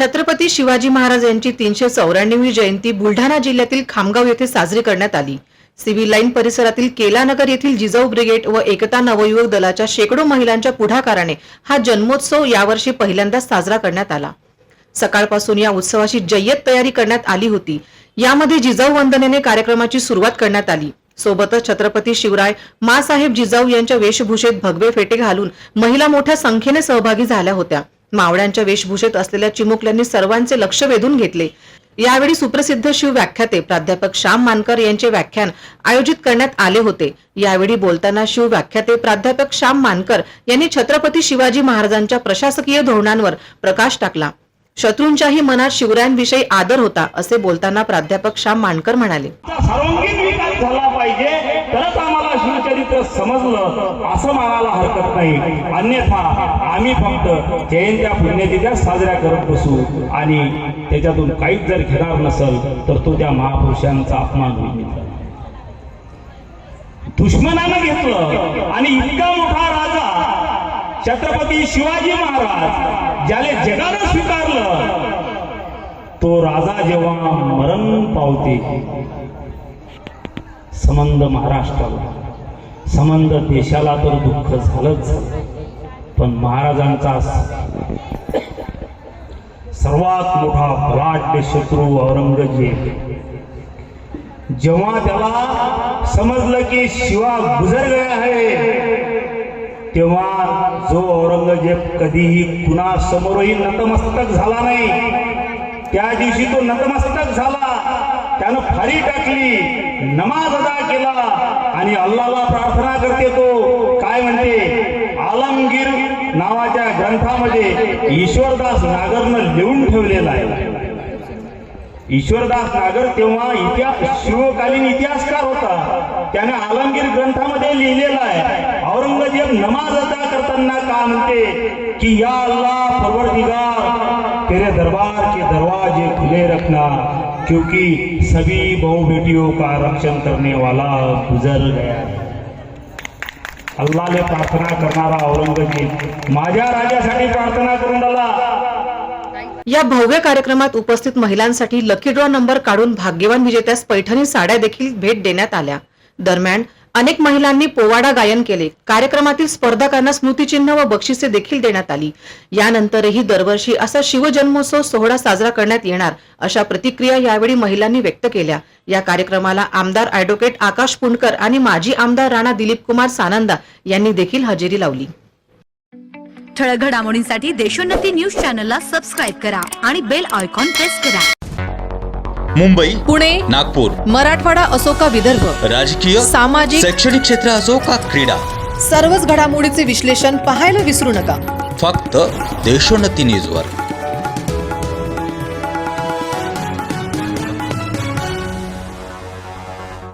छत्रपती शिवाजी महाराज यांची 394वी जयंती बुलढाणा जिल्ह्यातील खामगाव येथे साजरी करण्यात आली। सिव्हिल लाईन परिसरातील केलानगर येथील जिजाऊ ब्रिगेड व एकता नवयुवक दलाच्या शेकडो महिलांच्या पुढाकाराने हा जन्मोत्सव यावर्षी पहिल्यांदा साजरा करण्यात आला। सकाळपासून या उत्सवाची जय्यत तयारी करण्यात आली होती। यामध्ये जिजाऊ वंदनेने कार्यक्रमाची सुरुवात करण्यात आली। सोबतच छत्रपती शिवराय माँसाहेब जिजाऊ यांच्या वेशभूषेत भगवे फेटे घालून महिला मोठ्या संख्येने सहभागी झाल्या होत्या। मावळ्यांच्या वेशभूषेत असलेल्या चिमुकल्यांनी सर्वांचे लक्ष वेधून घेतले। यावेळी सुप्रसिद्ध शिव व्याख्याते प्राध्यापक श्याम मानकर यांचे व्याख्यान आयोजित करण्यात आले होते। यावेळी बोलताना शिव व्याख्याते प्राध्यापक श्याम मानकर यांनी छत्रपती शिवाजी महाराजांच्या प्रशासकीय धोरणांवर प्रकाश टाकला। शत्रूंच्याही मनात शिवरायांविषयी आदर होता असे बोलताना प्राध्यापक श्याम मानकर म्हणाले, सर्वांगीण विकास झाला पाहिजे तरच आम्हाला शिवचरित्र समजलं असं म्हणायला हरकत नाही। अन्यथा आम्ही फक्त जयंत्या पुण्यतिथ्या साजऱ्या करत बसू आणि त्याच्यातून काहीच जर घेणार नसेल तर तो त्या महापुरुषांचा अपमान होईल। दुश्मनानं घेतलं आणि इतका मोठा राजा छत्रपती शिवाजी महाराज ज्याले जगानं स्वीकारलं, तो राजा जेव्हा मरण पावते, संबंध महाराष्ट्राला संबंध देशाला तर दुःख झालंच, पण महाराजांचा सर्वात मोठा बलाढ्य शत्रू औरंगजेब जेव्हा त्याला समजलं की शिवा गुजर गया है, तेव्हा जो औरंगजेब कधीही कुणा समोरही नतमस्तक झाला नाही, त्या दिवशी तो नतमस्तक झाला। त्यानं फारी टाकली, नमाज अदा केला आणि अल्लाहला प्रार्थना करते। तो काय म्हणते, आलमगीर नावाच्या ग्रंथामध्ये ईश्वरदास नागरनं लिहून ठेवलेला आहे। ईश्वरदास नागर तेव्हा शिवकालीन इतिहासकार होता, त्याने आलमगीर ग्रंथामध्ये लिहिलेला आहे, औरंगजेब नमाज अदा करताना का म्हणते कि या अल्लाह परवरदिगार तेरे दरबार के दरवाजे खुले रखना, क्योंकि सभी बहू बेटियों का रक्षण करने वाला गुजर गया। अल्लाहले प्रार्थना करणारा औरंगजेब माझ्या राजासाठी प्रार्थना करून राहिला। या भव्य कार्यक्रमात उपस्थित महिलांसाठी लकी ड्रॉ नंबर काढून भाग्यवान विजेत्यास पैठणी साड्या देखील भेट देण्यात आल्या। दरम्यान अनेक महिलांनी पोवाडा गायन केले। कार्यक्रमातील स्पर्धकांना स्मृतिचिन्ह व बक्षिसे देखील देण्यात आली। यानंतरही दरवर्षी असा शिवजन्मोत्सव सोहळा साजरा करण्यात येणार अशा प्रतिक्रिया यावेळी महिलांनी व्यक्त केल्या। या कार्यक्रमाला आमदार ॲडव्होकेट आकाश पुंडकर आणि माजी आमदार राणा दिलीप कुमार सानंदा यांनी देखील हजेरी लावली। ठळक घडामोडींसाठी देशोन्नती न्यूज चॅनलला सबस्क्राइब करा आणि बेल आयकॉन प्रेस करा। मुंबई, पुणे, नागपूर, मराठवाडा असो का विदर्भ, राजकीय, सामाजिक, शैक्षणिक क्षेत्र असो का क्रीडा, सर्वच घडामोडीचे विश्लेषण पाहायला विसरू नका। फक्त देशोन्नती न्यूजवर।